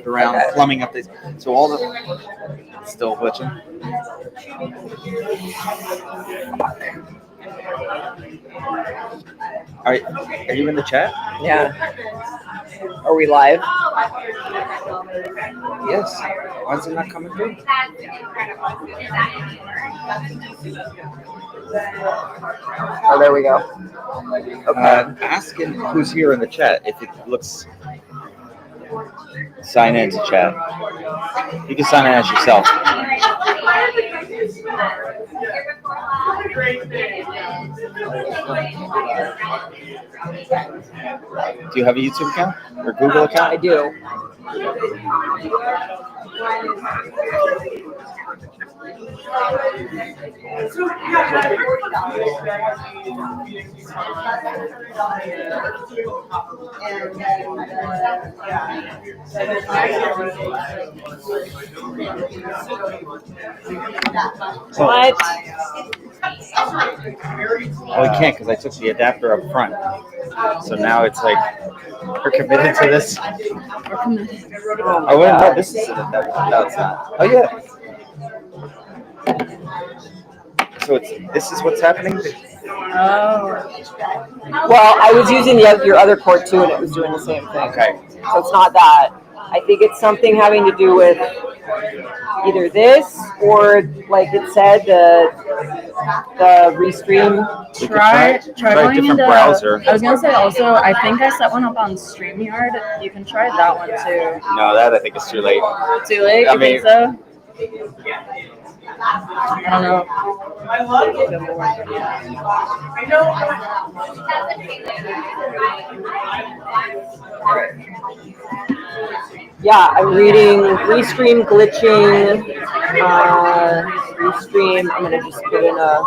around, plumbing up these. So all the still glitching. Are you in the chat? Yeah. Are we live? Yes. Why is it not coming through? Oh, there we go. Okay. Asking who's here in the chat if it looks. Sign in to chat. You can sign in as yourself. Do you have a YouTube account or Google account? I do. What? Oh, we can't because I took the adapter up front. So now it's like we're committed to this. We're committed. I wouldn't know this is an adapter. No, it's not. Oh yeah. So this is what's happening. Oh. Well, I was using your other cord too, and it was doing the same thing. Okay. So it's not that. I think it's something having to do with either this or, like it said, the restream. Try a going different into browser. I was gonna say also, I think I set one up on StreamYard. You can try that one too. No, that I think is too late. Too late? You think so? I don't know. Yeah, I'm reading Restream glitching. Restream. I'm gonna just put in a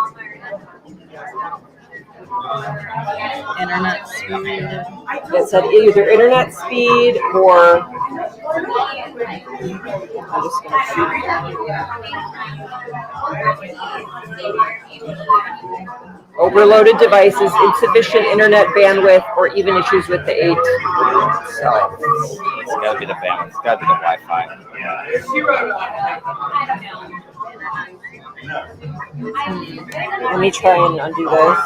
Internet speed. It said either internet speed or I'm just gonna see. Overloaded devices, insufficient internet bandwidth, or even issues with the 8. So It's gotta be the bandwidth. It's gotta be the Wi-Fi. Let me try and undo this.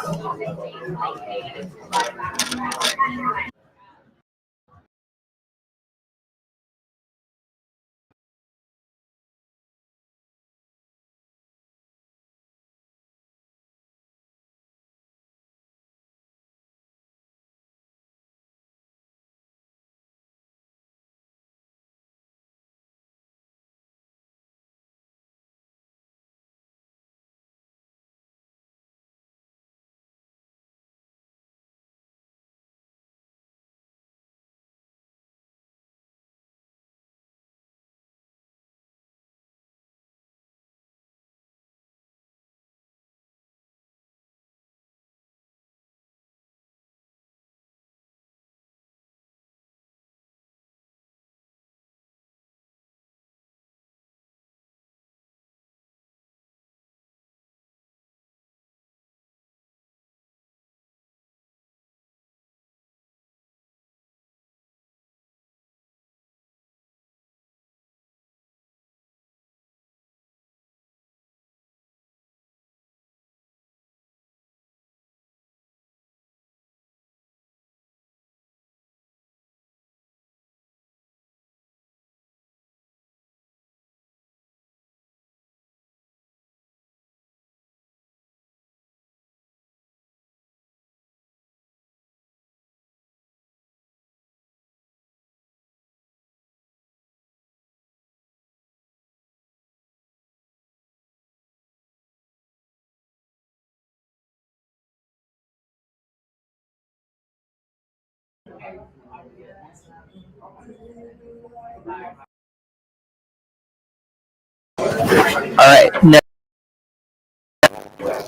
All right. No.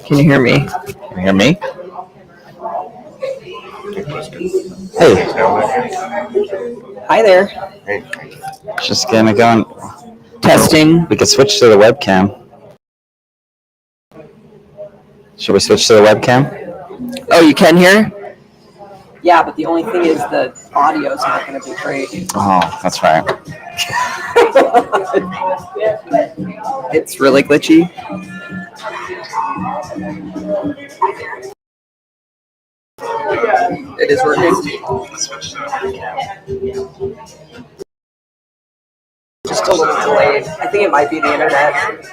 Can you hear me? Can you hear me? Hey. Hi there. Hey. Just getting it going. Testing. We could switch to the webcam. Should we switch to the webcam? Oh, you can hear? Yeah, but the only thing is the audio's not going to be great. Oh, that's right. It's really glitchy. It is working. Just a little delayed. I think it might be the internet.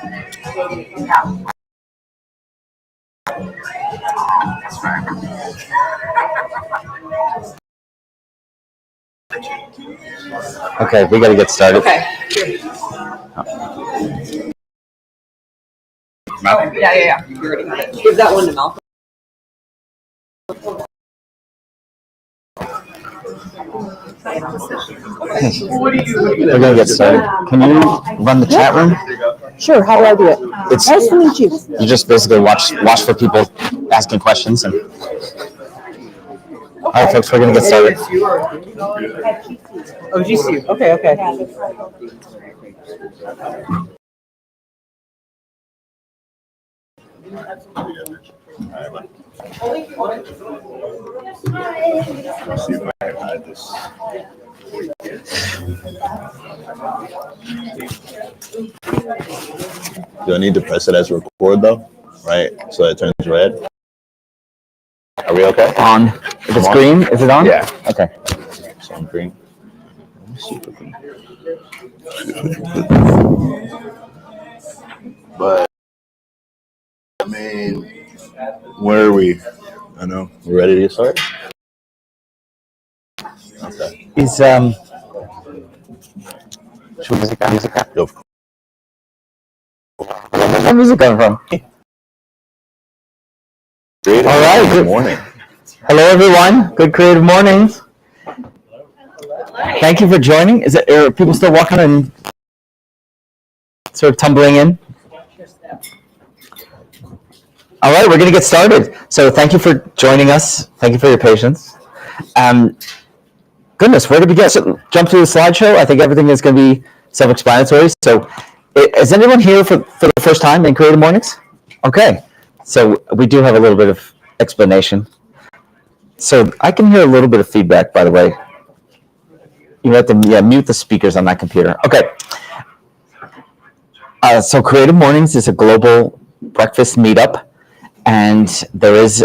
Okay, we got to get started. Okay. Malcolm? Yeah. You already got it. Give that one to Malcolm. We're gonna get started. Can you run the chat room? Sure. How do I do it? It's Nice to meet you. you just basically watch for people asking questions and. All right, folks, we're gonna get started. Oh, GCU. Okay. See if I can hide this. Do I need to press it as record though? Right? So it turns red? Are we okay? On. If it's green, is it on? Yeah. Okay. So I'm green. Super green. But I mean, where are we? I know. We're ready to get started? Okay. Is Should music on? Go. Where's music coming from? All right. Good morning. Hello, everyone. Good creative mornings. Thank you for joining. Are people still walking and sort of tumbling in? All right, we're going to get started. So thank you for joining us. Thank you for your patience. Goodness, where did we get? So jump through the slideshow. I think everything is going to be self-explanatory. So is anyone here for the first time in Creative Mornings? Okay, so we do have a little bit of explanation. So I can hear a little bit of feedback, by the way. You have to mute the speakers on that computer. Okay. So Creative Mornings is a global breakfast meetup, and there is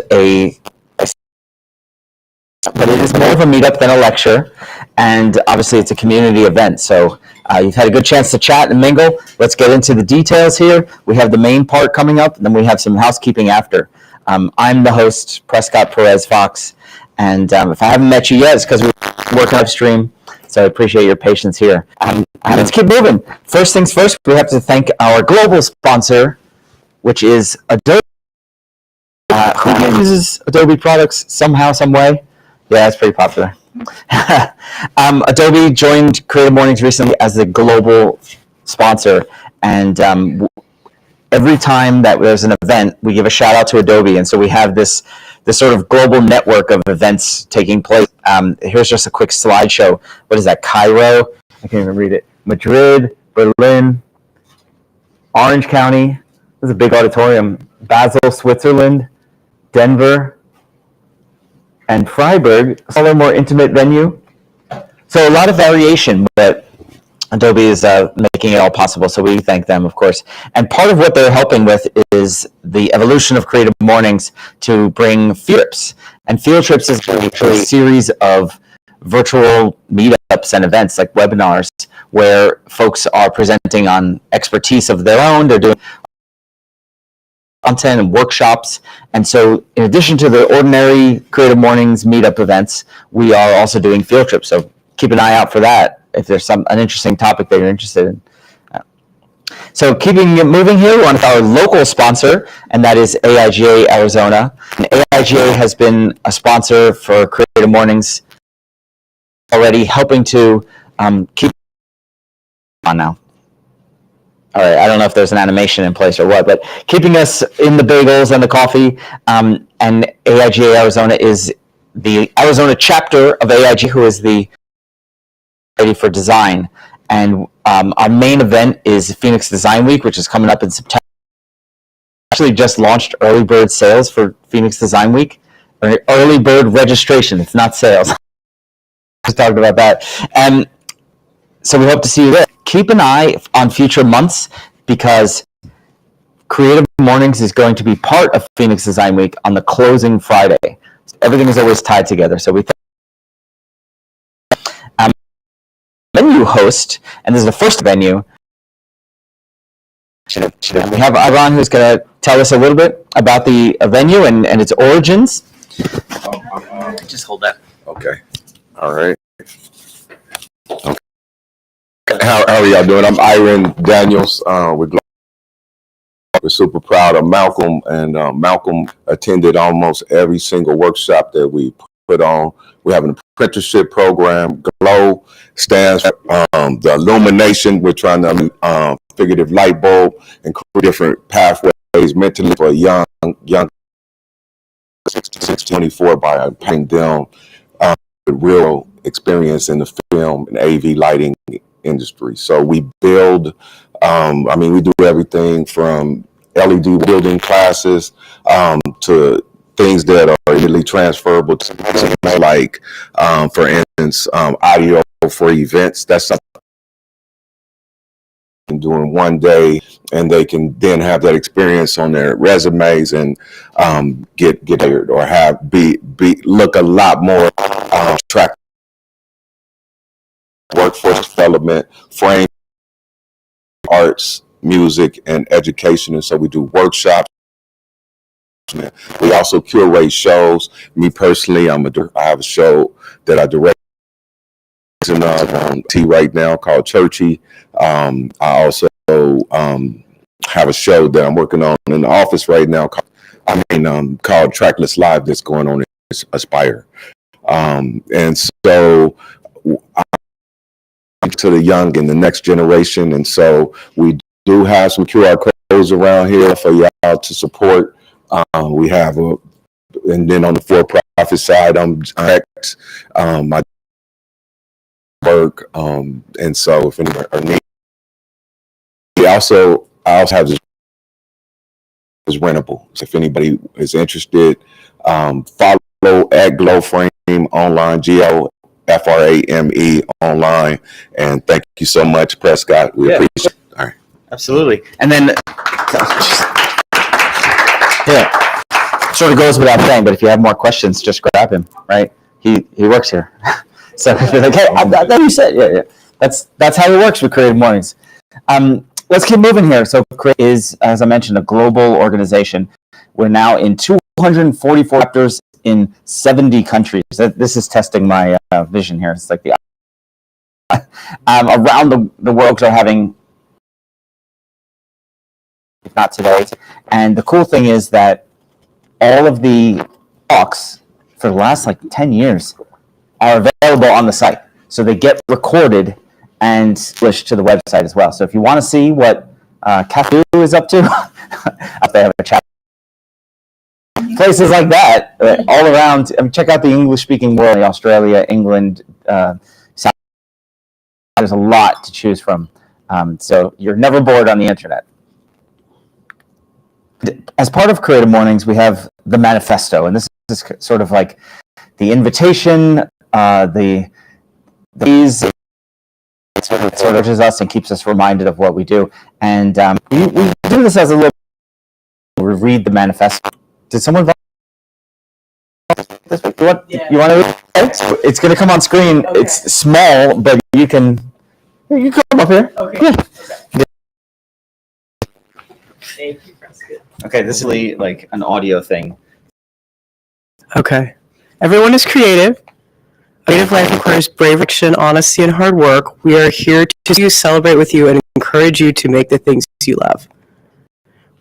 but it is more of a meetup than a lecture, and obviously it's a community event. So you've had a good chance to chat and mingle. Let's get into the details here. We have the main part coming up, and then we have some housekeeping after. I'm the host, Prescott Perez Fox, and if I haven't met you yet, it's because we work live stream. So I appreciate your patience here. Let's keep moving. First things first, we have to thank our global sponsor, which is Adobe. Who uses Adobe products somehow, some way? Yeah, it's pretty popular. Adobe joined Creative Mornings recently as the global sponsor, and every time that there's an event, we give a shout out to Adobe, and so we have this sort of global network of events taking place. Here's just a quick slideshow. What is that? Cairo? I can't even read it. Madrid, Berlin, Orange County. This is a big auditorium. Basel, Switzerland, Denver, and Freiburg, a smaller, more intimate venue. So a lot of variation, but Adobe is making it all possible, so we thank them, of course. And part of what they're helping with is the evolution of Creative Mornings to bring field trips. And field trips is a series of virtual meetups and events, like webinars, where folks are presenting on expertise of their own. They're doing content and workshops. And so in addition to the ordinary Creative Mornings meetup events, we are also doing field trips. So keep an eye out for that if there's an interesting topic that you're interested in. So keeping it moving here, we want our local sponsor, and that is AIGA Arizona. And AIGA has been a sponsor for Creative Mornings already, helping to keep on now. All right, I don't know if there's an animation in place or what, but keeping us in the bagels and the coffee. And AIGA Arizona is the Arizona chapter of AIG, who is the Ready for Design. And our main event is Phoenix Design Week, which is coming up in September. Actually just launched early bird sales for Phoenix Design Week. early bird registration. It's not sales. Just talked about that. And so we hope to see you there. Keep an eye on future months because Creative Mornings is going to be part of Phoenix Design Week on the closing Friday. Everything is always tied together. So we venue host, and this is the first venue. We have Ivan who's going to tell us a little bit about the venue and its origins. Just hold that. Okay. All right. Okay. How are y'all doing? I'm Iron Daniels. We're super proud of Malcolm, and Malcolm attended almost every single workshop that we put on. We have an apprenticeship program. GLOW stands for the illumination. We're trying to figurative light bulb and create different pathways mentally for young 16-24 by painting them real experience in the film and AV lighting industry. So we build, we do everything from LED building classes to things that are easily transferable to like, for instance, audio for events. That's something doing one day, and they can then have that experience on their resumes and get hired or have be look a lot more attractive. Workforce development, frame arts, music, and education. And so we do workshops. We also curate shows. Me personally, I have a show that I direct on T right now called Churchy. I also have a show that I'm working on in the office right now called Trackless Live that's going on in Aspire. And so to the young and the next generation, and so we do have some QR codes around here for y'all to support. We have and then on the for-profit side, my work, and so if anyone are needed, I also have this rentable. So if anybody is interested, follow at Glowframe online, GLOFRAME online, and thank you so much, Prescott. We appreciate it. All right. Absolutely. And then, sort of goes without saying, but if you have more questions, just grab him, right? He works here. So if you're like, hey, that you said, yeah. That's how it works with Creative Mornings. Let's keep moving here. So Creative is, as I mentioned, a global organization. We're now in 244 chapters in 70 countries. This is testing my vision here. It's like the around the world are having, if not today. And the cool thing is that all of the talks for the last 10 years are available on the site. So they get recorded and published to the website as well. So if you want to see what Cafu is up to, they have a chat. Places like that, all around. Check out the English-speaking world, Australia, England, South. There's a lot to choose from. So you're never bored on the internet. As part of Creative Mornings, we have the manifesto, and this is sort of like the invitation, these sort of urges us and keeps us reminded of what we do. And we do this as a little. We read the manifesto. Did someone? You want to? It's going to come on screen. Okay. It's small, but you can come up here. Okay. Yeah. Thank you, Prescott. Okay, this is really like an audio thing. Okay. Everyone is creative. A creative life requires brave action, honesty, and hard work. We are here to celebrate with you and encourage you to make the things you love.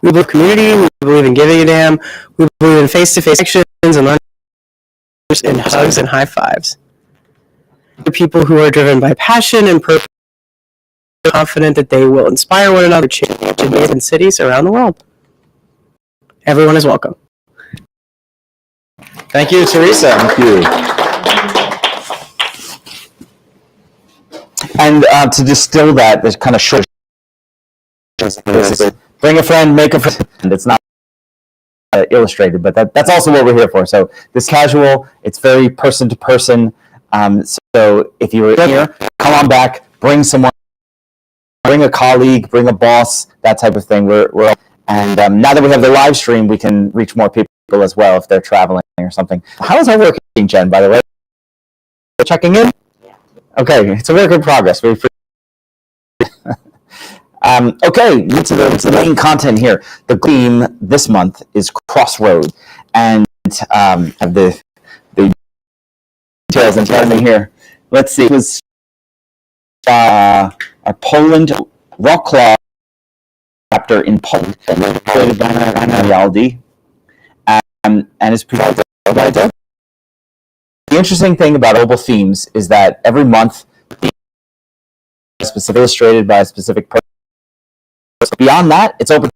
We believe in community. We believe in giving a damn. We believe in face-to-face actions and learning and hugs and high fives. The people who are driven by passion and purpose are confident that they will inspire one another to change in cities around the world. Everyone is welcome. Thank you, Teresa. Thank you. And to distill that, there's kind of short. Bring a friend, make a friend. It's not illustrated, but that's also what we're here for. So this casual, it's very person to person. So if you were here, come on back, bring someone, bring a colleague, bring a boss, that type of thing. And now that we have the live stream, we can reach more people as well if they're traveling or something. How is that working, Jen, by the way? Checking in? Okay, it's a work in progress. Okay, to the main content here. The theme this month is Crossroads, and have the details in front of me here. Let's see. It was our Poland rock club chapter in Poland, created by Yaldi, and is presented by Doug. The interesting thing about global themes is that every month, specifically illustrated by a specific person. Beyond that, it's open.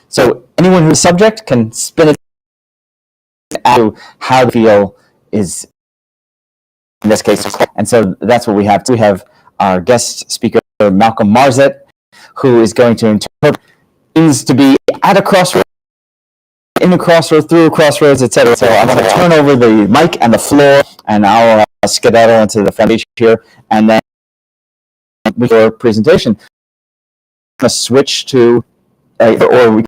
So anyone who's subject can spin it to how they feel is, in this case. And so that's what we have. We have our guest speaker, Malcolm Marzett, who is going to interpret things to be at a crossroads, in a crossroads, through a crossroads, etc. So I'm going to turn over the mic and the floor, and I'll skedaddle into the foundation here, and then your presentation. I'm going to switch to, or we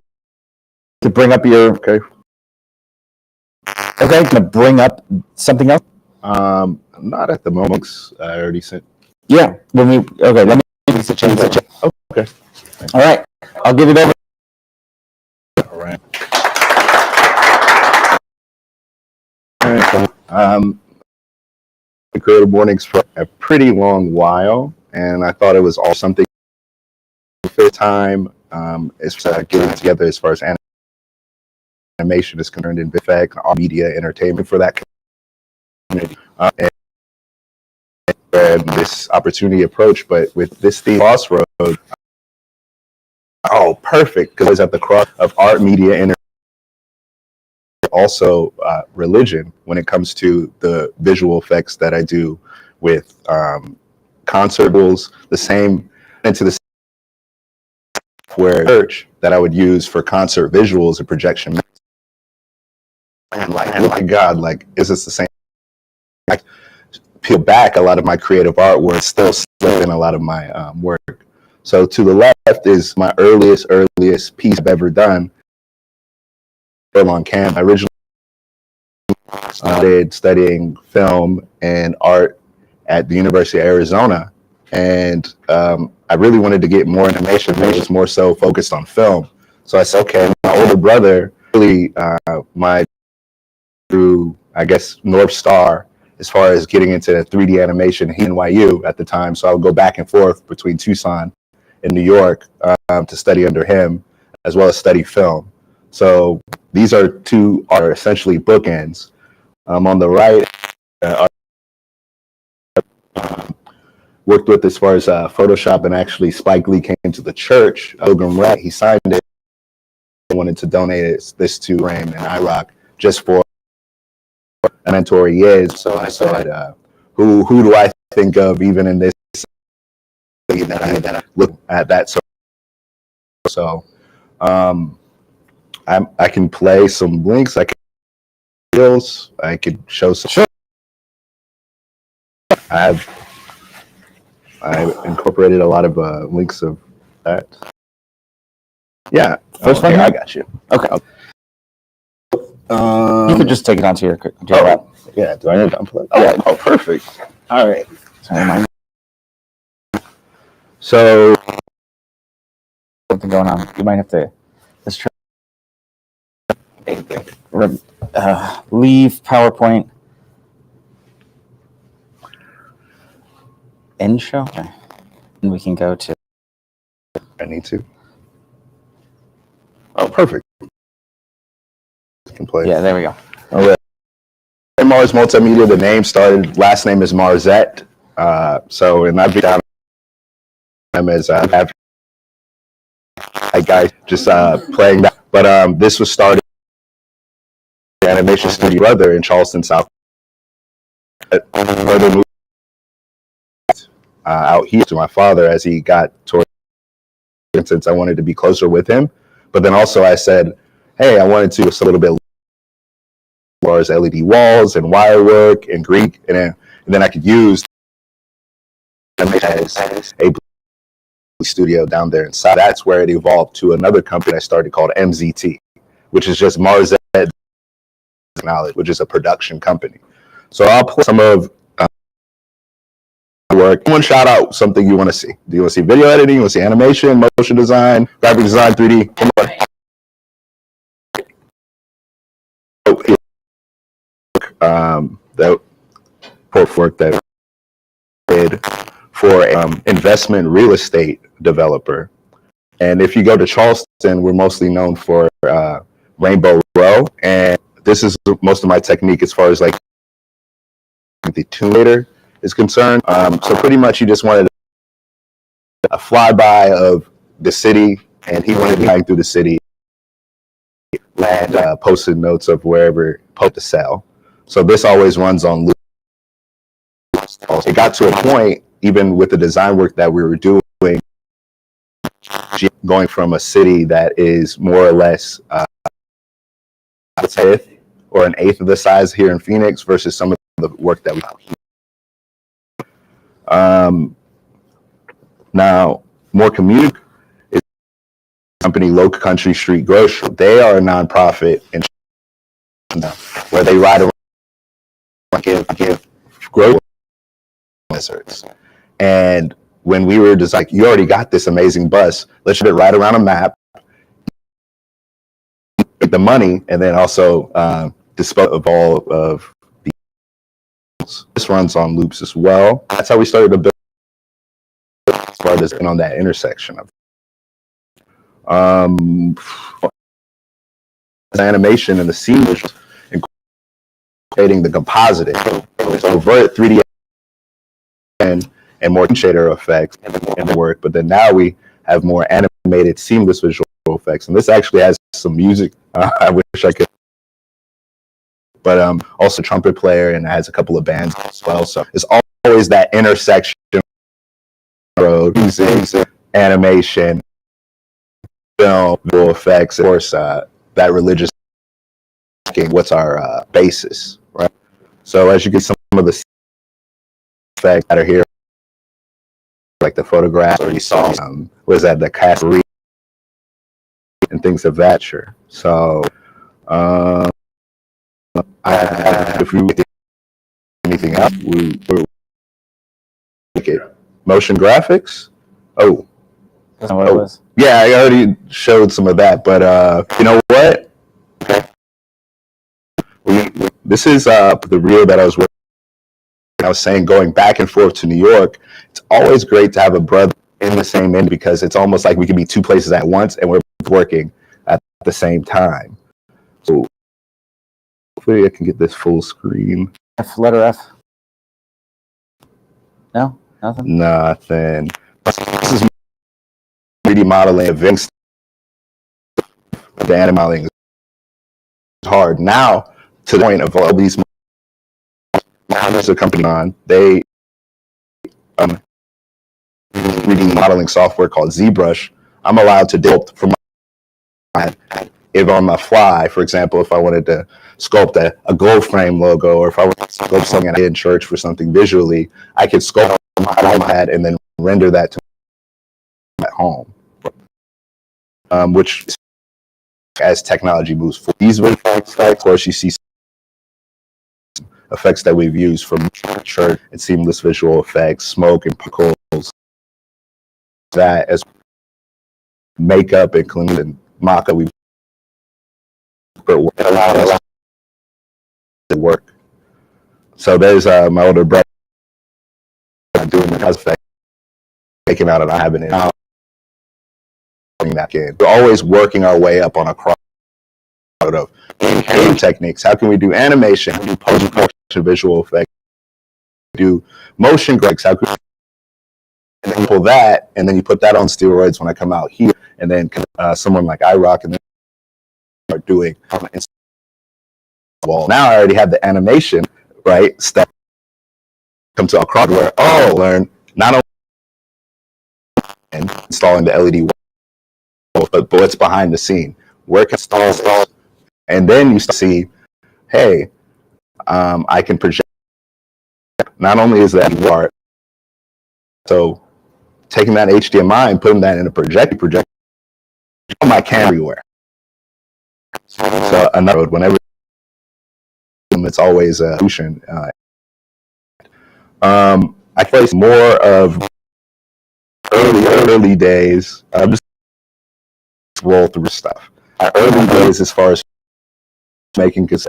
could bring up your. Okay, going to bring up something else. Not at the moment. I already sent. Yeah. Let me change that. Okay. All right. I'll give it over. All right. Creative Mornings for a pretty long while, and I thought it was all something. Fifth time is getting together as far as animation is concerned in effect, all media entertainment for that community. And this opportunity approach, but with this theme, Crossroads, perfect, because it's at the cross of art, media, and also religion when it comes to the visual effects that I do with concert rules, the same into the where church that I would use for concert visuals and projection. And oh my God, is this the same? I peel back a lot of my creative art where it's still in a lot of my work. So to the left is my earliest piece I've ever done. On camp, I originally started studying film and art at the University of Arizona, and I really wanted to get more animation. It was more so focused on film. So I said, okay, my older brother really through, I guess, North Star as far as getting into 3D animation at NYU at the time. So I would go back and forth between Tucson and New York to study under him, as well as study film. So these are essentially bookends. On the right, worked with as far as Photoshop, and actually Spike Lee came to the church, Pilgrim, he signed it. I wanted to donate this to Ram and IROC just for a mentor he is. So I said, who do I think of even in this that I look at that? So I can play some links. I could show some. Sure. I incorporated a lot of links of that. Yeah. First one, I got you. Okay. You could just take it onto your lap. Yeah. Do I need to unplug? Yeah. Oh, perfect. All right. Sorry, So something going on. You might have to. Let's try. Leave PowerPoint. End show. Okay. And we can go to. I need to. Oh, perfect. I can play. Yeah, there we go. All right. Mars Multimedia. The name started. Last name is Marzett. And I've been down him as a guy just playing that. But this was started animation studio brother in Charleston, South. Brother moved out here to my father as he got towards, since I wanted to be closer with him. But then also I said, hey, I wanted to do a little bit as far as LED walls and wire work and Greek, and then I could use as a studio down there inside. That's where it evolved to another company I started called MZT, which is just Marzett Technology, which is a production company. So I'll play some of work. One shout out something you want to see. Do you want to see video editing? You want to see animation, motion design, graphic design, 3D? Come on. That work that I did for investment real estate developer. And if you go to Charleston, we're mostly known for Rainbow Row, and this is most of my technique as far as like the simulator is concerned. So pretty much he just wanted a flyby of the city, and he wanted to be through the city and posted notes of wherever post to sell. So this always runs on loop. It got to a point, even with the design work that we were doing, going from a city that is more or less a fifth or an eighth of the size here in Phoenix versus some of the work that we have. Now, more community is company Low Country Street Grocery. They are a nonprofit in where they ride around and give grocery concerts. And when we were just like, you already got this amazing bus, let's just ride around a map, get the money, and then also dispose of all of the. This runs on loops as well. That's how we started to build as far as on that intersection of animation and the scene visuals, incorporating the composite, so overt 3D and more shader effects in the work. But then now we have more animated, seamless visual effects, and this actually has some music. I wish I could, but also trumpet player, and it has a couple of bands as well. So it's always that intersection, music, animation, film, visual effects, of course, that religious. What's our basis, right? So as you get some of the effects that are here, like the photographs, or you saw, what is that, the cast and things of that nature. So, if we get anything else, we make it motion graphics. Oh, That's not what it was. Yeah, I already showed some of that, but you know what? Okay. This is the reel that I was saying, going back and forth to New York. It's always great to have a brother in the same end, because it's almost like we can be two places at once and we're working at the same time. So hopefully I can get this full screen. Letter F. No, nothing. Nothing. This is 3D modeling events. The animating is hard now, to the point of all these. Now there's a company on, they 3D modeling software called ZBrush. I'm allowed to build from if on my fly, for example, if I wanted to sculpt a gold frame logo, or if I wanted to sculpt something in church for something visually, I could sculpt on my iPad and then render that to at home. Which, as technology moves forward, these effects, of course, you see effects that we've used from church and seamless visual effects, smoke and particles, that as makeup and clean and mock-up, we've allowed us to work. So there's my older brother doing the effect, taking out and I having it out. We're always working our way up on a crowd of game techniques. How can we do animation? How can we do post-production visual effects? Do motion graphics? How can we, and then you pull that, and then you put that on steroids when I come out here, and then someone like iRock, and then start doing well. Now I already have the animation, right? Step come to a crowd where learn not only installing the LED, but what's behind the scene. Where can I install this? And then you see, hey, I can project. Not only is that art, so taking that HDMI and putting that in a project on my camera everywhere. So another, whenever it's always a solution. I place more of early days. Just roll through stuff. Early days as far as making, because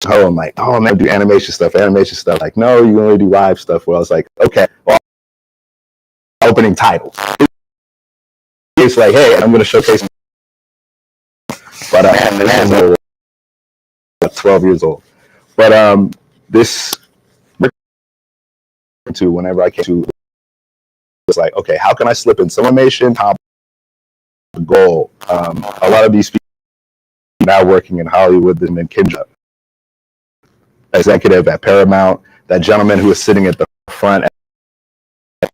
so I'm like, oh man, do animation stuff. Like, no, you only do live stuff. Well, I was like, okay, well, opening titles. It's like, hey, I'm going to showcase. But man, 12 years old. But this to whenever I came to, it's like, okay, how can I slip in some animation? Top goal. A lot of these people now working in Hollywood, and then Kinja, executive at Paramount, that gentleman who is sitting at the front,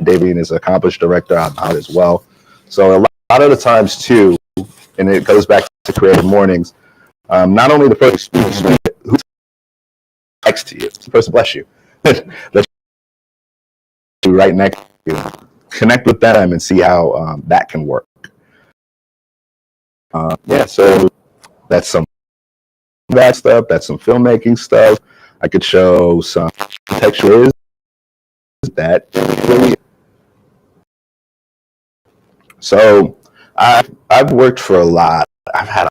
Davian is an accomplished director out as well. So a lot of the times too, and it goes back to Creative Mornings, not only the person speaks, but who next to you, the person bless you, that you right next to you, connect with them and see how that can work. Yeah, so that's some that stuff. That's some filmmaking stuff. I could show some texture that really. So I've worked for a lot. I've had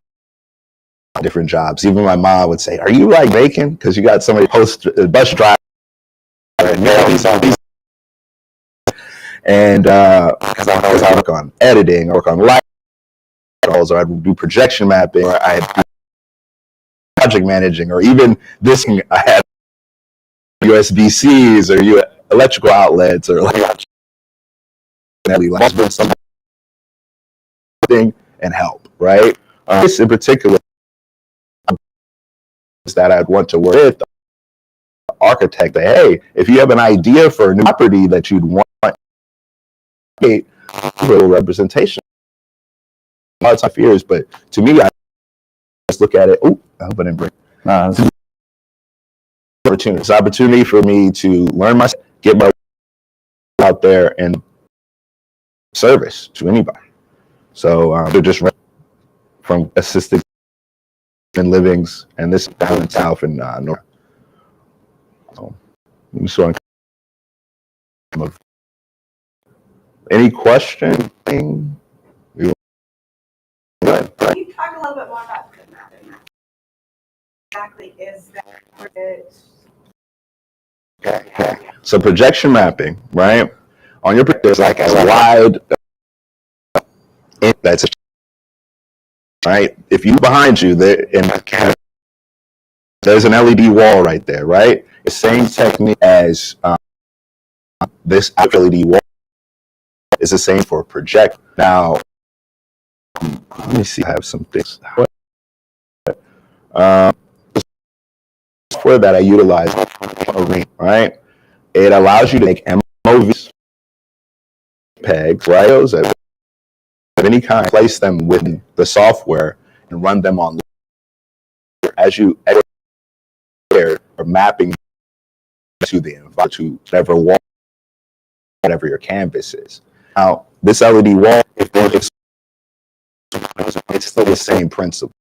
different jobs. Even my mom would say, "Are you like making?" Because you got somebody bus driver and because I work on editing, I work on light, or I'd do projection mapping, or I had project managing, or even this. I had USB-Cs or electrical outlets, or like something and help, right? This in particular is that I'd want to work with the architect. That, hey, if you have an idea for a new property that you'd want, a little representation. A lot of time fears, but to me, I just look at it. Oh, I hope I didn't break. Opportunity. It's an opportunity for me to learn myself, get my out there and service to anybody. So they're just from assisted and livings, and this down in South and North. So, any question? Can you talk a little bit more about the mapping? Exactly, is that it? Okay. So projection mapping, right? On your there's like a wide. That's a, right. If you behind you there in there's an LED wall right there, right? The same technique as this LED wall is the same for project. Now, let me see. I have some things. Software that I utilize, right? It allows you to make MOVs, pegs, right? Of any kind, place them within the software and run them on. As you are mapping to the environment, to whatever wall, whatever your canvas is. Now, this LED wall, it's still the same principle,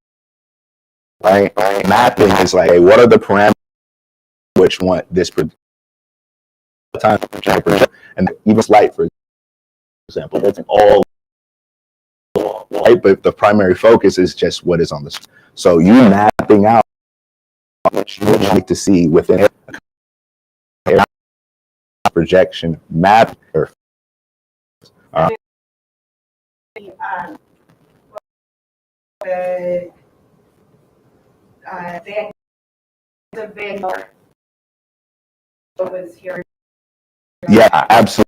right? Mapping is like, hey, what are the parameters which want this time and even light, for example, that's all right, but the primary focus is just what is on the screen. So you mapping out what you would like to see within a projection map. The vendor was here. Yeah, absolutely.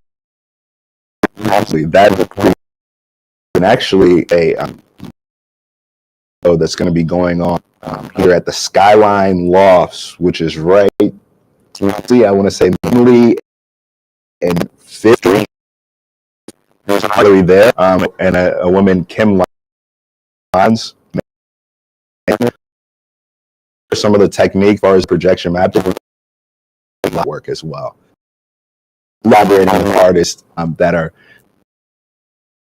Absolutely. That is a point. And actually, that's going to be going on here at the Skyline Lofts, which is right. See, I want to say Lee and 5th Street. There's an really there. And a woman, Kim Lons, some of the technique as far as projection mapping work as well. Collaborating with artists that are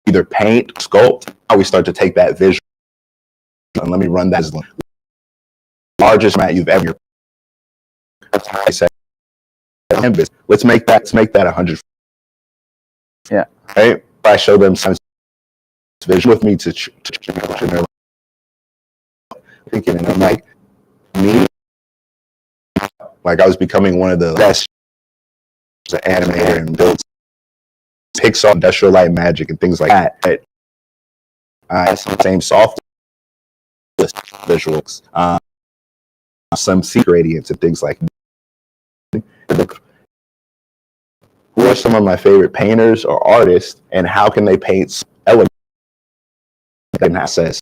either paint, sculpt. How we start to take that visual and let me run that as the largest amount you've ever. I say, let's make that 100. Yeah. Right. I show them some vision with me to thinking, and I'm like, me, like I was becoming one of the best as an animator and build Pixar, Industrial Light and Magic, and things like that. But same software visuals, some sea gradients and things like that. Who are some of my favorite painters or artists, and how can they paint elements that says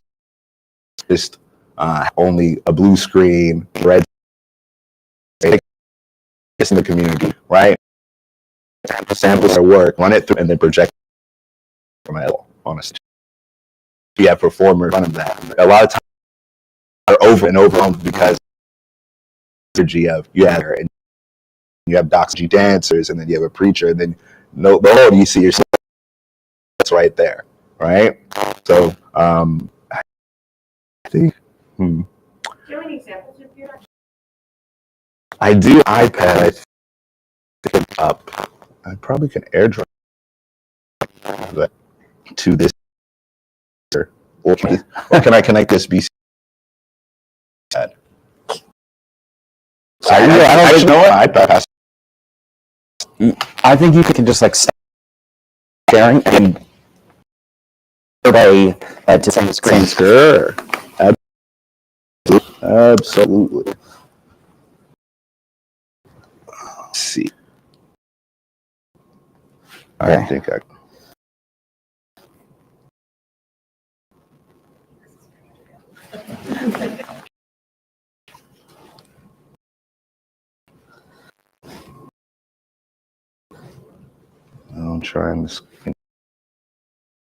just only a blue screen, red, it's in the community, right? Sample their work, run it through, and then project from it on a stage. You have performers in front of that. A lot of times are over and over because energy of you have doxy dancers, and then you have a preacher, and then you see yourself. That's right there, right? So I think Do you have any examples of your? I do iPad. I think up. I probably can AirDrop that to this, or can I connect this BC? I don't know what iPad has. I think you can just like sharing and everybody to same screen. Sure. Absolutely. Let's see. Okay. I think I'm trying this.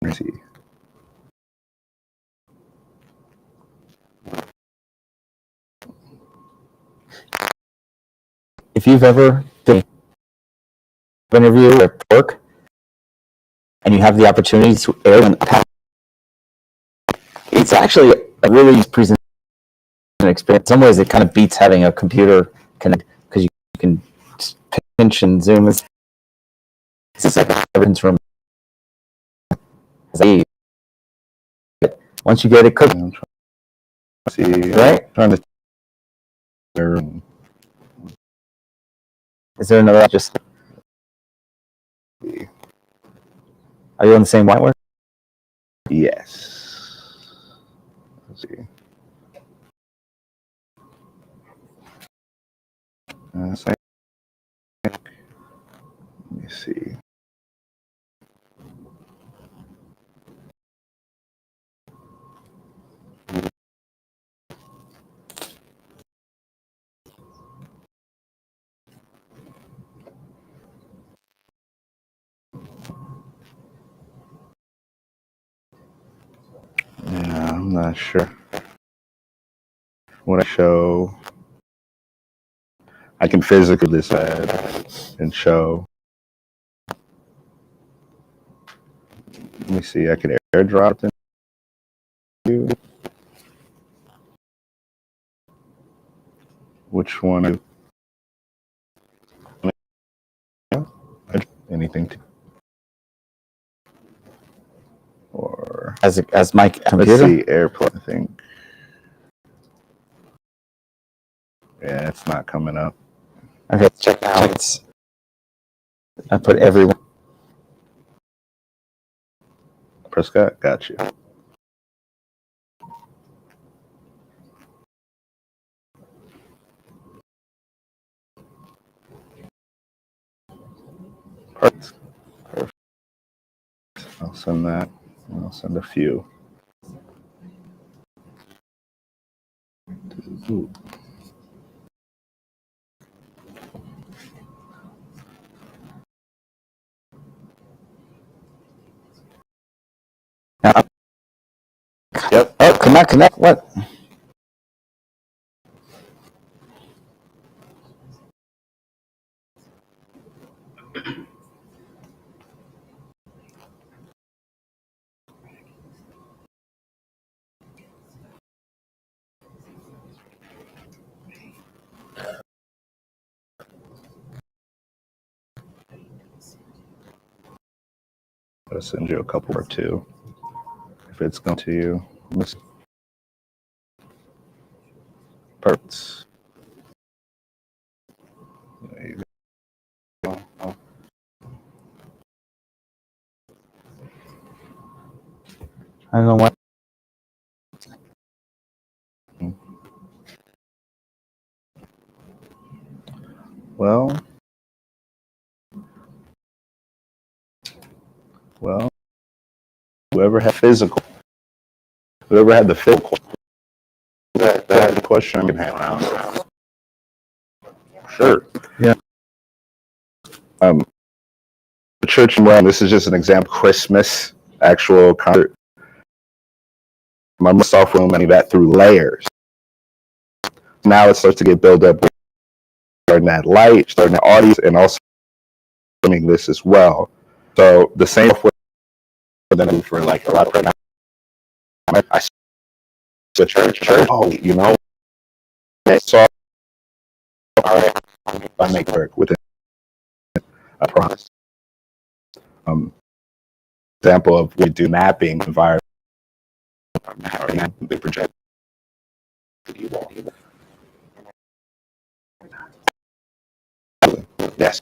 Let's see. If you've ever done an interview or work and you have the opportunity to air an iPad, it's actually a really presentation experience. In some ways, it kind of beats having a computer connect because you can pinch and zoom. It's just like a reference room. Once you get it cooked, See, right? Trying to. Is there another? Just are you on the same whiteboard? Yes. Let's see. Let me see. Yeah, I'm not sure what I show. I can physically this ad and show. Let me see. I can AirDrop it. Which one? Anything to, or As my computer? let's see, AirPlay. I think. Yeah, it's not coming up. Okay, check out. I put everyone. Prescott, got you. Perfect. I'll send that. I'll send a few. Ooh. Yep. Oh, connect. What? I'll send you a couple or two if it's going to you. Perfect. There you go. I don't know what. Well, whoever had physical, whoever had the physical, that question can have around. Sure. Yeah. The church in Rome, this is just an example, Christmas, actual concert. My soft room, and that through layers. Now it starts to get built up, starting that light, starting that audience, and also doing this as well. So the same than for like a lot of right now. I saw the church. Oh, you know, so all right, I make work with it. I promise. Example of we do mapping environment. They project. Yes.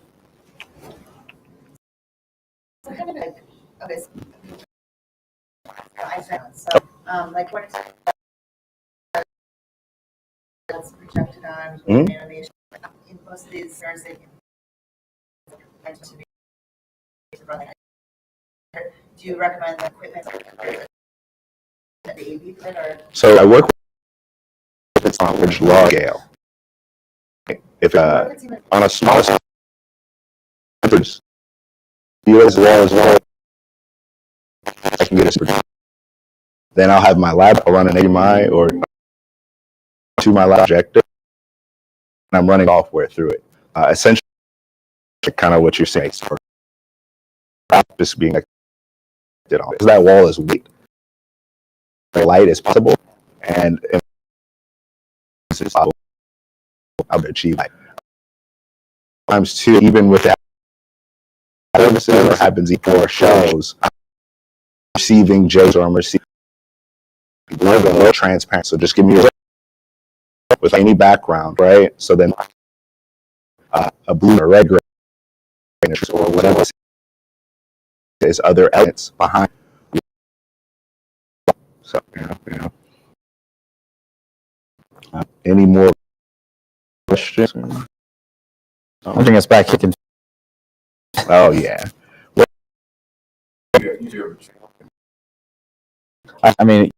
Okay. So, like what is projected on animation in most of these stars they can do you recommend the equipment that the AV equipment or So I work with it's on which law scale. If on a small scale, you as well, I can get a. Then I'll have my lab. I'll run an HDMI or to my lab projector, and I'm running software through it. Essentially, kind of what you're saying for just being connected on. Because that wall is weak, the light is possible, and it's possible. I'll achieve that. Times two, even with that, services happens before shows. I'm receiving J's or I'm receiving. We're going to transparent. So just give me with any background, right? So then a blue or red gray or whatever is other elements behind. So any more questions? I'll bring us back. Kicking. Oh yeah. I mean,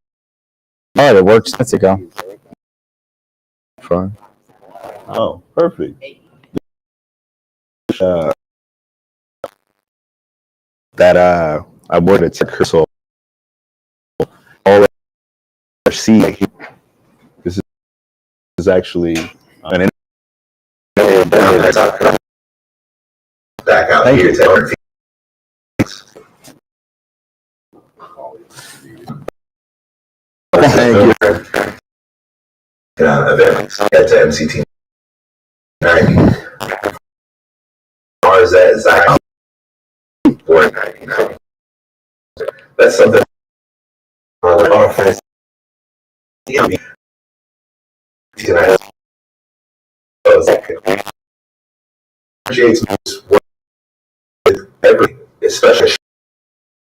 oh, it works. Let's go. Fine. Oh, perfect. That I worked at Crystal. All see this is actually an back out Thank here. Thank you. Event at MCT 90. Marzett Zach. That's something. Our friends. With every, especially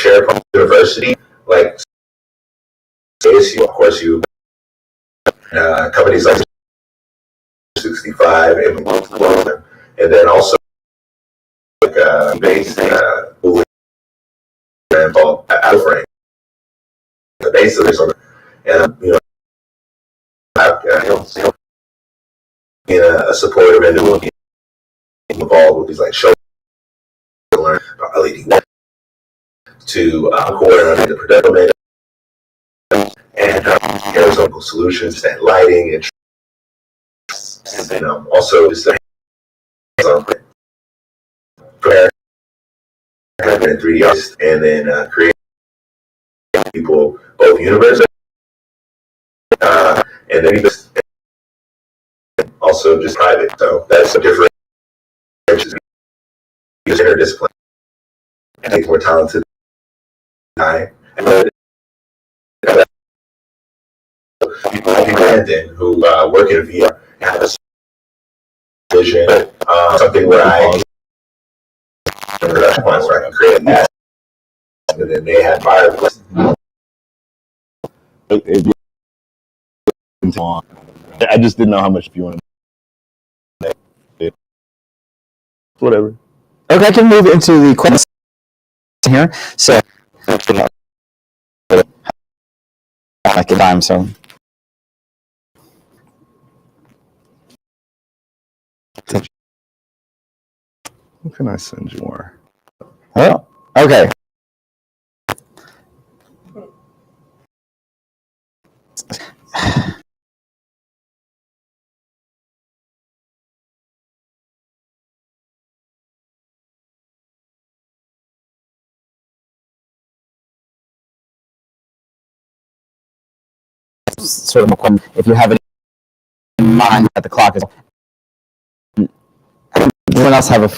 SharePoint University, like ASU, of course, you companies like 65 and then also like base called Outframe. The base of this, and you know, being a supportive individual involved with these like show learn LED to coordinate the production technical solutions, and lighting, and then also just the prepare and 3D artists, and then create people both university and then just also just private. So that's the different interdisciplinary. I think more talented than I. People like Brandon who work in VR have a vision, something where I production plans where I can create that, and then they have fireplace. I just didn't know how much you wanted. Whatever. Okay, I can move into the questions here. So, like a dime, so. What can I send you more? Oh, okay. Sort of a, if you have it in mind at the clock is. Anyone else have a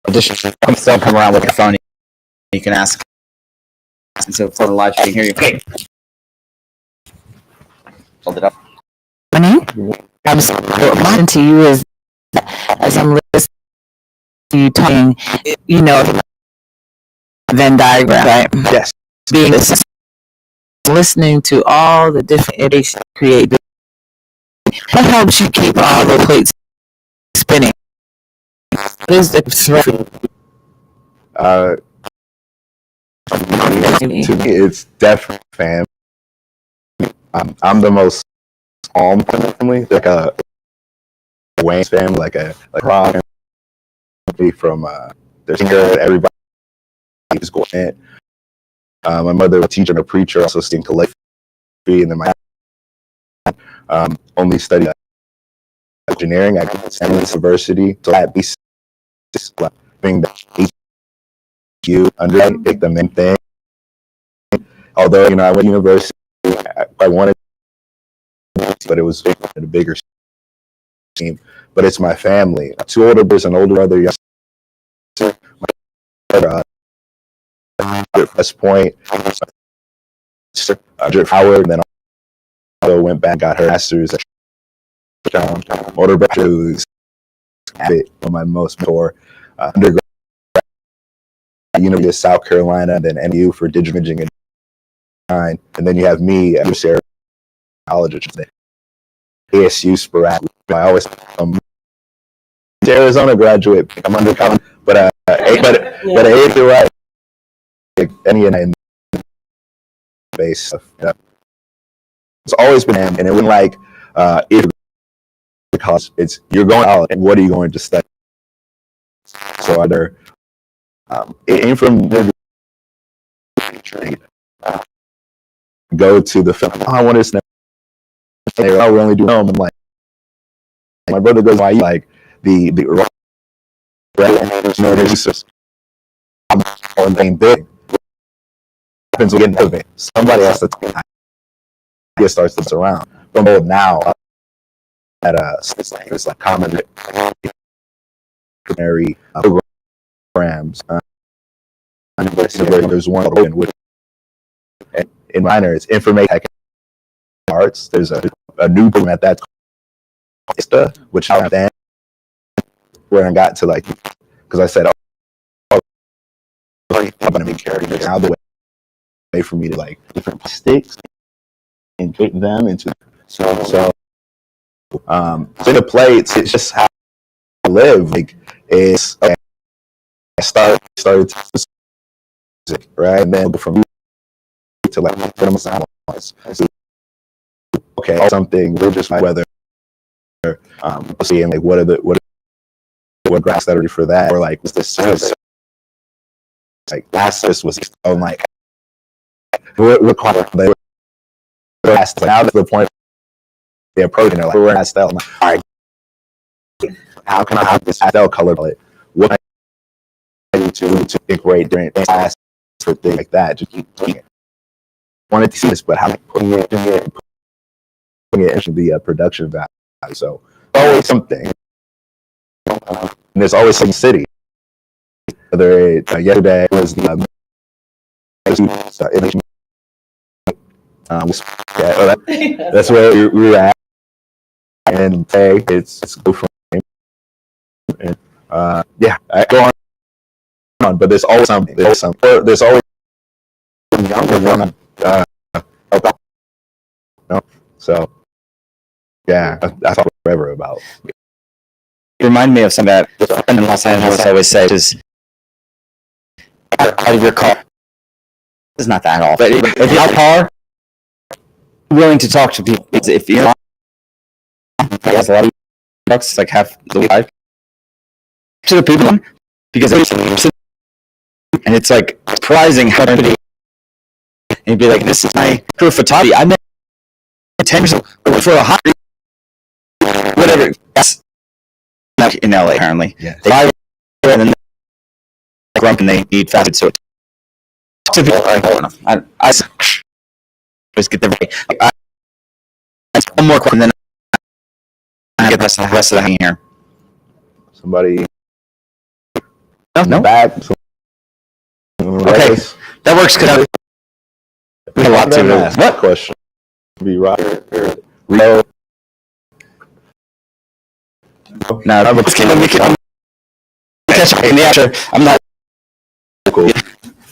additional? Still come around with your phone. You can ask. And so for the live, you can hear you. Okay. Hold it up. I'm listening to you as I'm listening to you talking, you know, Venn diagram, right? Yes. Being listening to all the different iterations created. What helps you keep all the plates spinning? What is the threat? To me, it's definitely family. I'm the most calm family, like a Wayne's family, like Rob from their singer. Everybody is going in. My mother was a teacher and a preacher, also studying calligraphy, and then my only studied engineering at University. So at least being the HQ under like the main thing. Although I went to university, I wanted, but it was a bigger team. But it's my family. 2 older brothers, an older brother. My brother, West Point, Howard, and then also went back, got her master's at older brother who's my most mentor undergrad at University of South Carolina, and then NU for digital imaging and design, and then you have me at Sarah College, which is the ASU sporadic. I always Arizona graduate. I'm undercover, but you're right. Any in base stuff. It's always been, and it wasn't like if because it's you're going out and what are you going to study? So either it ain't from go to the film. Oh, I want to snap. Oh, we only do film. And like my brother goes, why like the one thing big happens we get into it. Somebody has to get starts to around. But now at it's like common programs. There's one open with in minor it's information tech arts. There's a new program at that which I then where I got to like because I said I'm gonna make characters out of the way for me to like different plastics and create them into so the play it's just how I live like it's I started to music, right, and then from to like okay something we're just whether seeing like what graphs that are for that or like what's this like last this was on like what now to the point they're approaching. They're like, we're in pastel. I'm like, all right, how can I have this pastel color palette? What can I do to incorporate different classes or things like that? Just keep doing it. Wanted to see this, but how am I putting it into the production value? So always something. And there's always some city. Whether yesterday was the that's where we were at, and today it's good for me. And yeah, I go on, but there's always something. There's always younger one. So yeah, I talk forever about. You remind me of something that a friend in Los Angeles always says, is out of your car. It's not that all, but if you're in a car, willing to talk to people. If you're has a lot of bucks, like half the life to the people, because and it's like surprising how and you'd be like, this is my career photography. I met 10 years ago for a hot whatever. That's in LA apparently. Yes. They buy and then they grump and they eat fast food. So to people, I just get the one more question, then I get the rest of the hanging here. Somebody. No. Back. Okay, that works because we have a lot to. What question? Be right. No. No, I'm just kidding. We can catch up in the after. I'm not. Cool.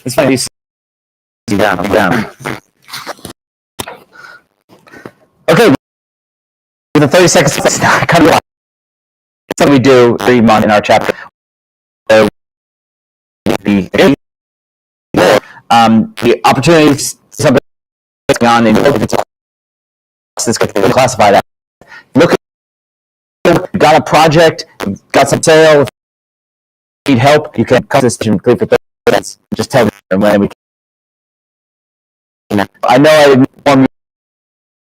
It's fine. I'm down. Okay. Within 30 seconds, kind of that's what we do every month in our chapter. The opportunities, something going on, and this could classify that. Look, got a project, got some sale. If you need help, you can cut this and click for 30 seconds. Just tell me when we can. I know I didn't inform you,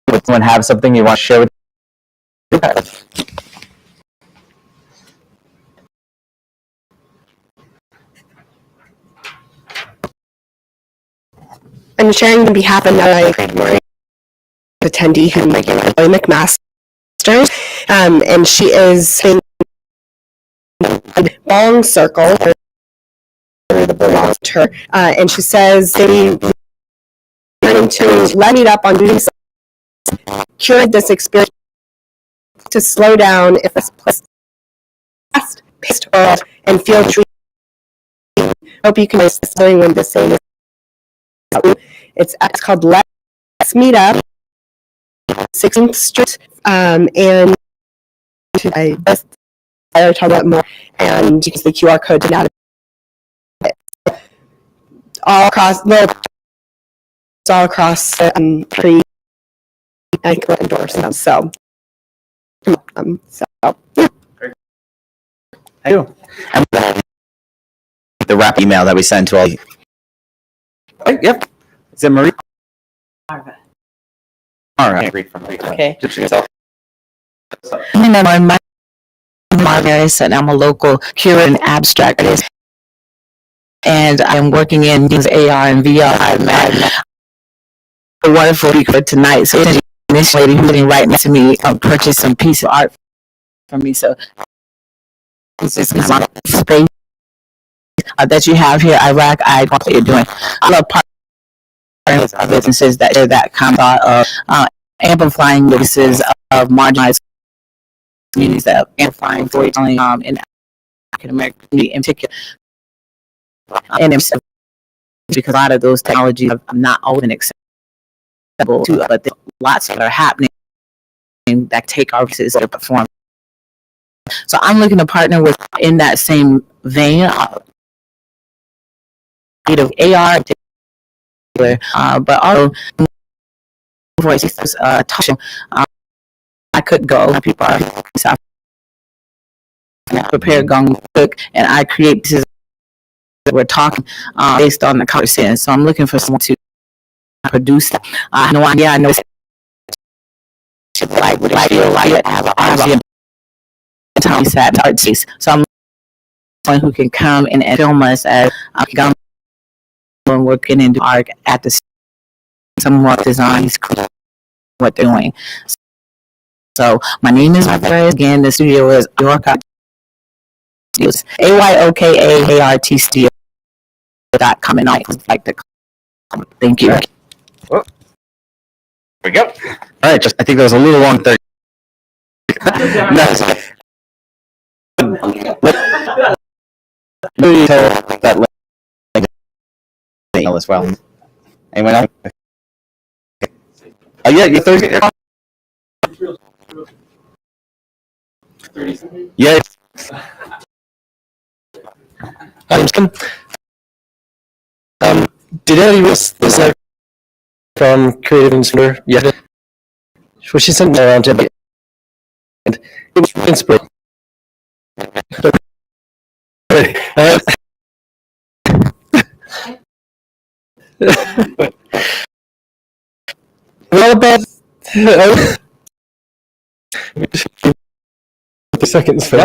but someone have something you want to share with you. I'm sharing on behalf of another attendee who's Emily McMaster, and she is in a long circle that belongs to her, and she says they wanted to let me up on doing something, curate this experience to slow down if it's fast-paced world and feel true. Hope you can listen to when the same is. It's called Let's Meet Up, 16th Street, and I talk about more, and use the QR code to navigate all across the tree and endorse them. So yeah. I do. The wrap email that we send to all. Yep. Is it Marie? Marva. All right. Okay. Just yourself. My Marva, and I'm a local curator and abstract artist, and I'm working in AR and VR. I met a wonderful speaker tonight. So this lady who's sitting right next to me purchased some piece of art from me. So this is my space that you have here. Iraq, I want what you're doing. I love partners of businesses that share that kind of amplifying voices of marginalized communities, that are amplifying storytelling in African American community in particular. And because a lot of those technologies are not always accessible to, but there's lots that are happening that take our voices to perform. So I'm looking to partner with, in that same vein, of AR in particular, but also voices. Talk show. I could go. People are prepare gong cook, and I create pieces that we're talking based on the conversation. So I'm looking for someone to produce that. I know like would it feel like I have an artsy time set artsy. So I'm someone who can come and film us as I'm working in the art at the some more designs what they're doing. So my name is Marzett. Again, the studio is York Studios. AYOKAART Studio.com, and I would like to thank you. There we go. All right, I think that was a little long. 30. Maybe tell that as well. Anyone else? Oh yeah, you're 30. Yeah. Did any of us this from Creative Inspire? Yeah. Well, she sent me around to it. And it was inspiring. Well, about the seconds for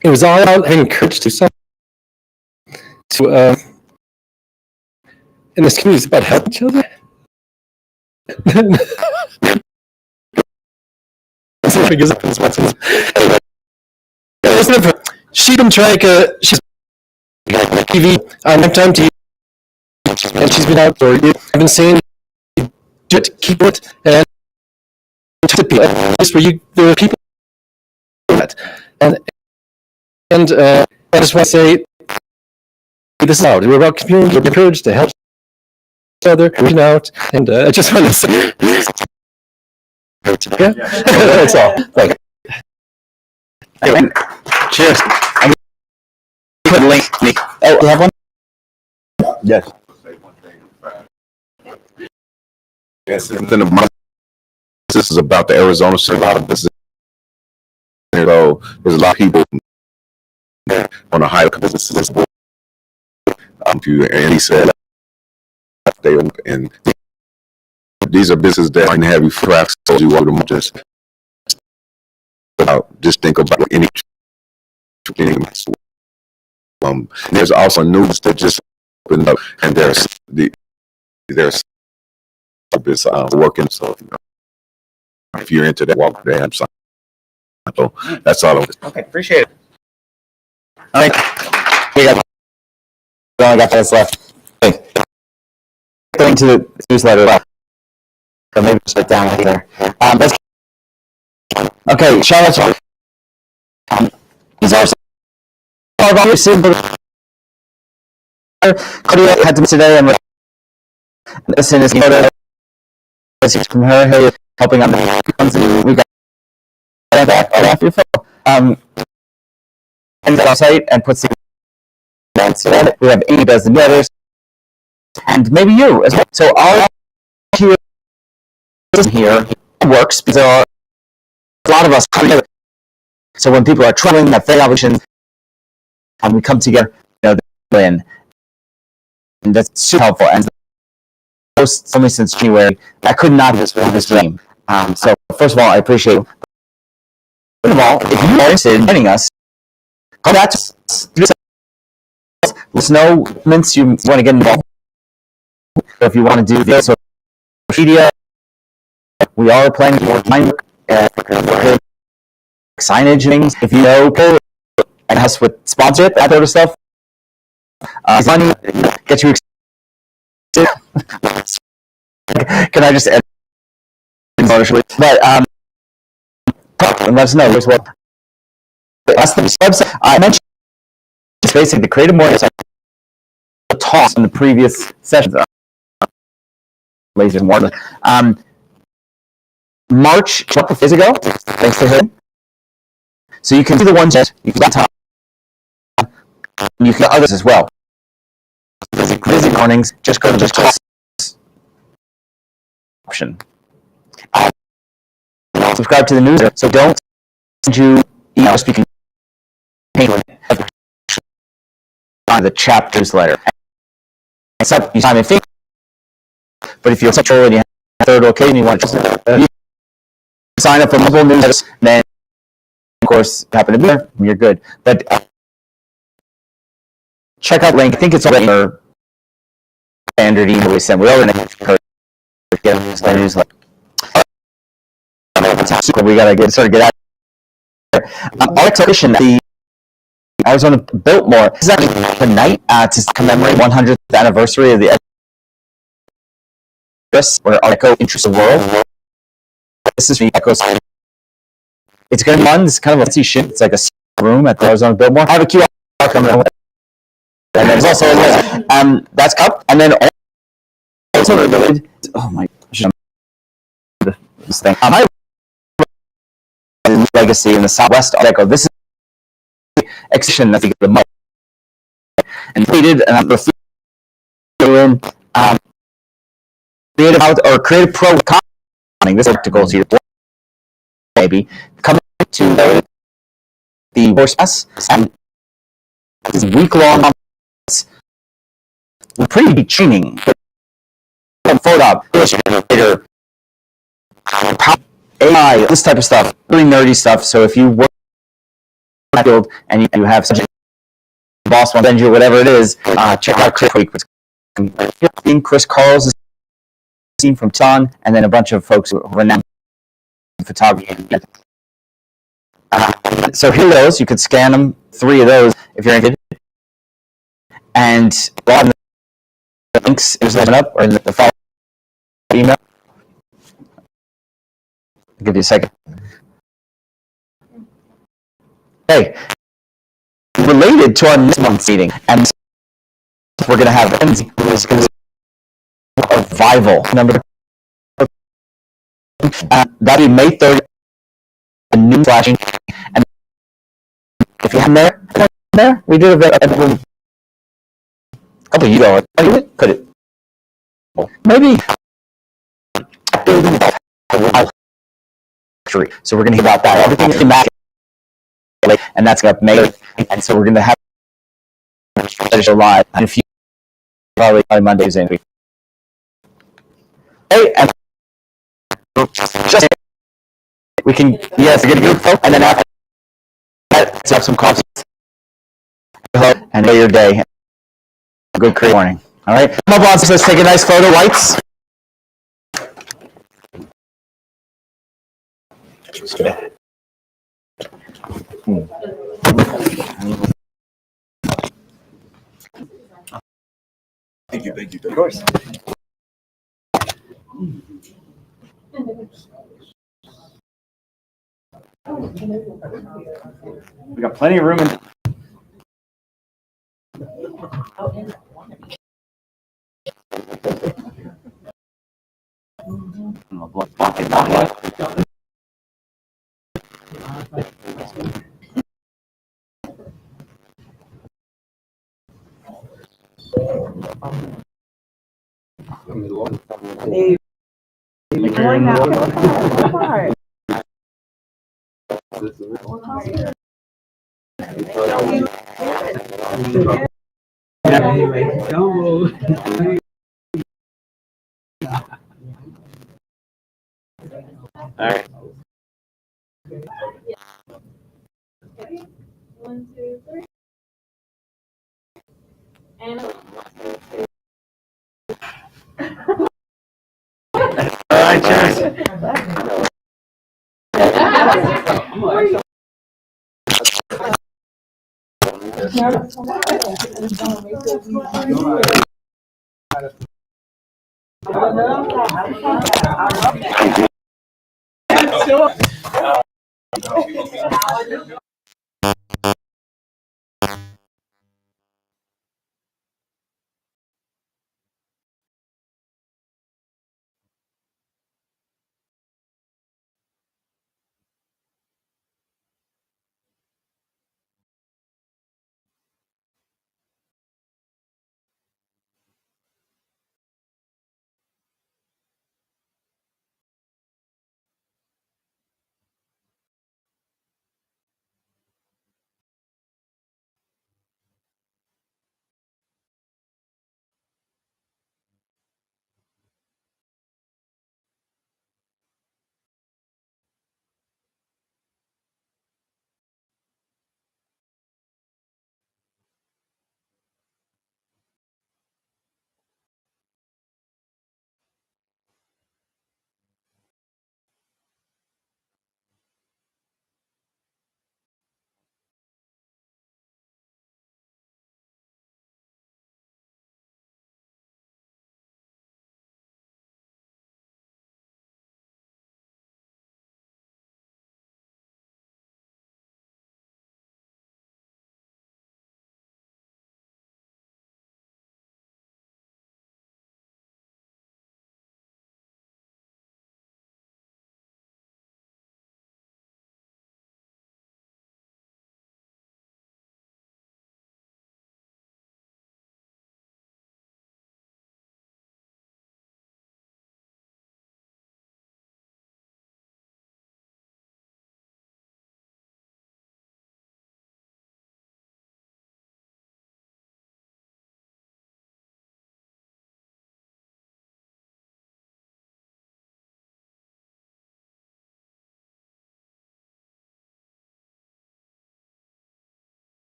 it was all about having courage to in this community, it's about helping each other. She's been trying she's TV on Lifetime TV, and she's been out for you. I've been saying, do it, keep it, and to people. Just where there are people that, and I just want to say this out. We're about community, we're encouraged to help each other, reaching out, and I just want to say, yeah, that's all. Thank you. Cheers. Put a link. Oh, you have one? Yes. Yes, something of my. This is about the Arizona State. A lot of business. So there's a lot of people on the higher businesses. And he said they and these are businesses that can have you tracks. So you want them just think about any. There's also news that just opened up, and there's working. So if you're into that, walk there. I'm sorry. So that's all. Okay, appreciate it. All right, we only got this left. Going to the newsletter left. So maybe just put down here. Okay, Charlotte's. These are Claudia had to be today, and listen is from her helping on the we got that after and our site and puts the events in it. We have Amy does the others, and maybe you as well. So our here works because there are a lot of us together. So when people are traveling, have fair options, and we come together, and that's super helpful. And only since January, I could not have this dream. So first of all, I appreciate it. First of all, if you are interested in joining us, come back to us. Let us know moments you want to get involved. If you want to do the social media, we are planning more signage things. If you know people and us with sponsorship, that sort of stuff, money get you excited. Can I just add emotionally? But and let us know as well. That's the website I mentioned. It's basically the CreativeMornings talks in the previous sessions. Laser more. March, a couple of days ago, thanks to him. So you can see the ones that you can talk. You can others as well. Visit Mornings. Just go to the option. Subscribe to the newsletter. So don't send you emails. You can on the chapters letter. Except you time and think But if you're central and you have a third location, you want to sign up for multiple newsletters, then of course you happen to be there, you're good. But check out link. I think it's already in our standard email we send. We already encourage get a newsletter. We gotta get out there. Our exhibition at the Arizona Biltmore is actually tonight to commemorate 100th anniversary of the where Art Deco interests the world. This is Echo. It's going to be fun. It's kind of a fancy shit. It's like a room at the Arizona Biltmore. I have a QR coming up. And there's also a list. That's up. And then also related. Oh my gosh. This thing. My legacy in the Southwest Art Deco. This is the exhibition that's the month. And tweeted and I'm doing creative out or creative pro this articles here maybe coming to the course and this week-long pretty big training photo illustrator AI this type of stuff, really nerdy stuff. So if you work in that field and you have such a boss wants to send you whatever it is, check out Chris Carl's team from Tucson, and then a bunch of folks who are renowned photography. So here are those. You could scan them, 3 of those if you're interested. And log in the links is up or in the follow email. I'll give you a second. Hey, related to our next month's meeting, and we're going to have Revival number. That'll be May 3rd. A new flashing, and if you have there, we did a couple of years ago. Could it? Maybe building so we're going to hear about that. Everything is immaculate, and that's up May, and so we're going to have live in a few probably Mondays in week. Hey, and just we can get a group folk, and then after that, let's have some coffee and enjoy your day. Good creative morning. All right, come up on, let's take a nice photo. Lights. Thank you. Of course. We got plenty of room in. Hey, going now. All right. 1, 2, 3. And All right, cheers.